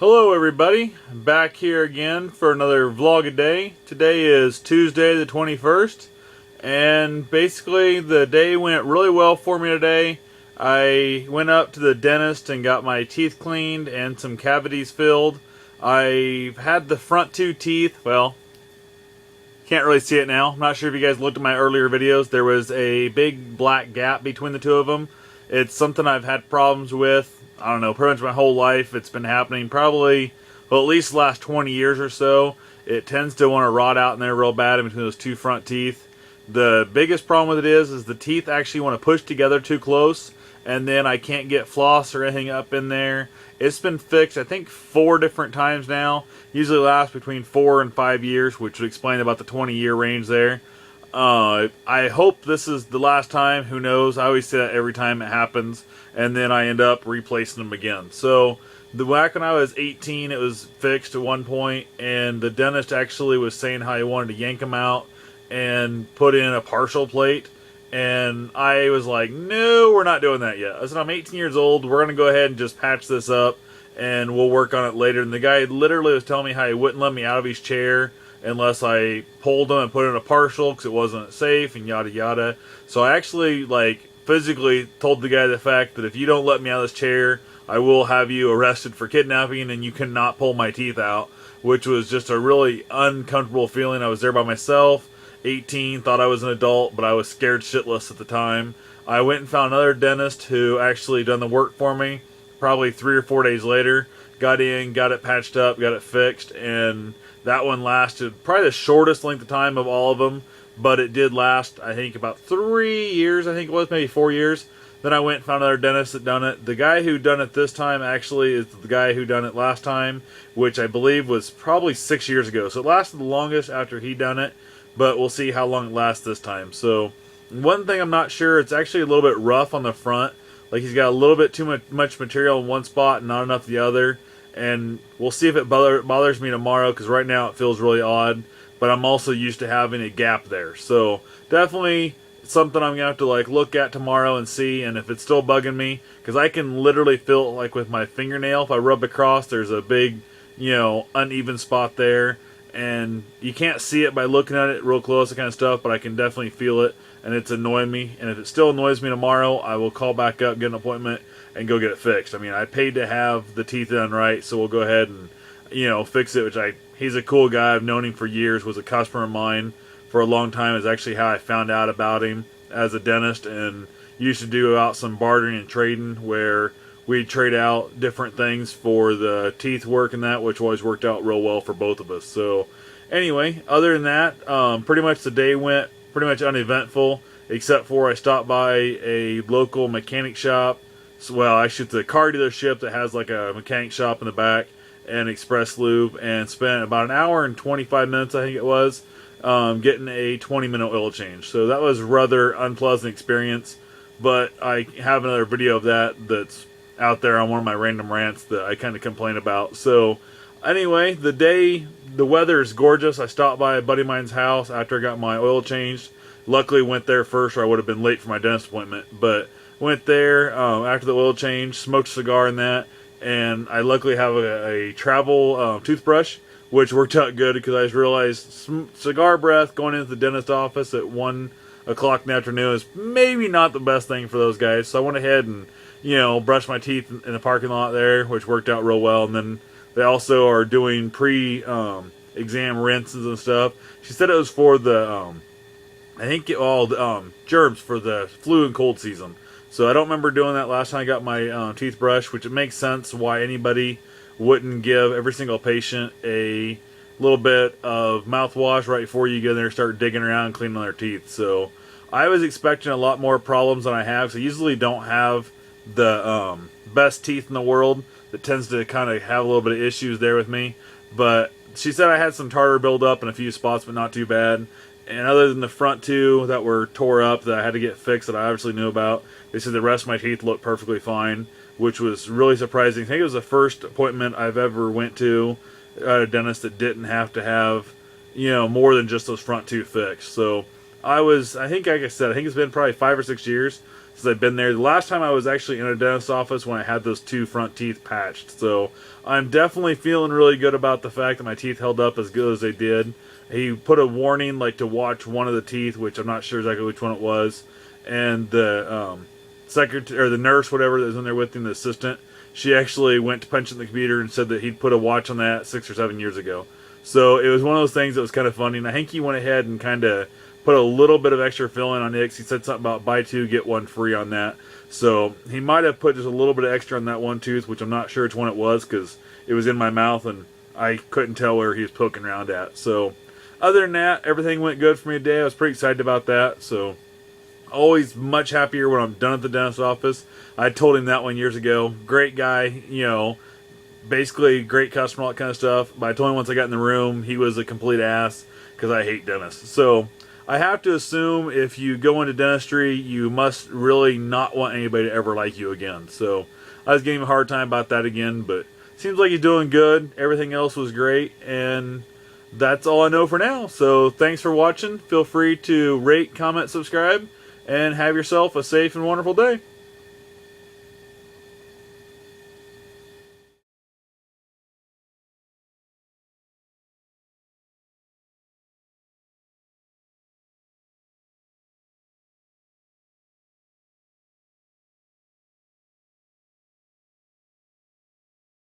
Hello everybody, I'm back here again for another vlog a day. Today is Tuesday the 21st, and basically the day went really well for me today. I went up to the dentist and got my teeth cleaned and some cavities filled. I've had the front two teeth, well, can't really see it now. I'm not sure if you guys looked at my earlier videos. There was a big black gap between the two of them. It's something I've had problems with, I don't know, pretty much my whole life. It's been happening probably, well, at least the last 20 years or so. It tends to want to rot out in there real bad in between those two front teeth. The biggest problem with it is the teeth actually want to push together too close, and then I can't get floss or anything up in there. It's been fixed, I think, 4 different times now. Usually lasts between 4 and 5 years, which would explain about the 20-year range there. I hope this is the last time. Who knows? I always say that every time it happens, and then I end up replacing them again. So, back when I was 18, it was fixed at one point, and the dentist actually was saying how he wanted to yank them out and put in a partial plate. And I was like, no, we're not doing that yet. I said, I'm 18 years old. We're going to go ahead and just patch this up, and we'll work on it later. And the guy literally was telling me how he wouldn't let me out of his chair unless I pulled him and put in a partial because it wasn't safe and yada yada. So I actually, physically told the guy the fact that if you don't let me out of this chair, I will have you arrested for kidnapping and you cannot pull my teeth out, which was just a really uncomfortable feeling. I was there by myself. 18, thought I was an adult, but I was scared shitless at the time. I went and found another dentist who actually done the work for me probably 3 or 4 days later. Got in, got it patched up, got it fixed, and that one lasted probably the shortest length of time of all of them, but it did last, I think, about 3 years, I think it was, maybe 4 years. Then I went and found another dentist that done it. The guy who done it this time actually is the guy who done it last time, which I believe was probably 6 years ago. So it lasted the longest after he done it, but we'll see how long it lasts this time. So one thing I'm not sure, it's actually a little bit rough on the front. Like he's got a little bit too much material in one spot and not enough the other. And we'll see if it bothers me tomorrow, because right now it feels really odd. But I'm also used to having a gap there. So definitely something I'm going to have to look at tomorrow and see. And if it's still bugging me, because I can literally feel it with my fingernail. If I rub across, there's a big, uneven spot there. And you can't see it by looking at it real close, that kind of stuff, but I can definitely feel it, and it's annoying me. And if it still annoys me tomorrow, I will call back up, get an appointment, and go get it fixed. I mean, I paid to have the teeth done right, so we'll go ahead and, fix it, he's a cool guy. I've known him for years, was a customer of mine for a long time. Is actually how I found out about him as a dentist, and used to do out some bartering and trading where we trade out different things for the teeth work and that, which always worked out real well for both of us. So anyway, other than that, pretty much the day went pretty much uneventful, except for I stopped by a local mechanic shop. So, well, actually it's a car dealership that has a mechanic shop in the back and express lube, and spent about an hour and 25 minutes, I think it was, getting a 20-minute oil change. So that was a rather unpleasant experience, but I have another video of that's out there on one of my random rants that I kind of complain about. So anyway, the weather is gorgeous. I stopped by a buddy of mine's house after I got my oil changed. Luckily went there first, or I would have been late for my dentist appointment. But went there after the oil change, smoked a cigar and that, and I luckily have a travel toothbrush, which worked out good because I just realized cigar breath going into the dentist office at 1 o'clock in the afternoon is maybe not the best thing for those guys. So I went ahead and brush my teeth in the parking lot there, which worked out real well. And then they also are doing pre-exam rinses and stuff. She said it was for the, I think all the germs for the flu and cold season. So I don't remember doing that last time I got my teeth brushed, which it makes sense why anybody wouldn't give every single patient a little bit of mouthwash right before you get in there and start digging around and cleaning their teeth. So I was expecting a lot more problems than I have. So I usually don't have the best teeth in the world. That tends to kind of have a little bit of issues there with me. But she said I had some tartar buildup in a few spots, but not too bad. And other than the front two that were tore up that I had to get fixed that I obviously knew about, they said the rest of my teeth looked perfectly fine, which was really surprising. I think it was the first appointment I've ever went to at a dentist that didn't have to have, more than just those front two fixed. So I think, like I said, I think it's been probably 5 or 6 years since I've been there. The last time I was actually in a dentist's office when I had those 2 front teeth patched. So I'm definitely feeling really good about the fact that my teeth held up as good as they did. He put a warning like to watch one of the teeth, which I'm not sure exactly which one it was, and the secretary or the nurse, whatever that was in there with him, the assistant, she actually went to punch in the computer and said that he'd put a watch on that 6 or 7 years ago. So it was one of those things that was kind of funny, and I think he went ahead and kind of put a little bit of extra filling on it. He said something about buy 2 get 1 free on that. So he might have put just a little bit of extra on that one tooth, which I'm not sure which one it was because it was in my mouth and I couldn't tell where he was poking around at. So other than that, everything went good for me today. I was pretty excited about that. So always much happier when I'm done at the dentist's office. I told him that one years ago. Great guy, basically great customer, all that kind of stuff. But I told him once I got in the room, he was a complete ass because I hate dentists. So I have to assume if you go into dentistry, you must really not want anybody to ever like you again. So I was giving him a hard time about that again, but seems like he's doing good. Everything else was great, and that's all I know for now. So thanks for watching. Feel free to rate, comment, subscribe, and have yourself a safe and wonderful day.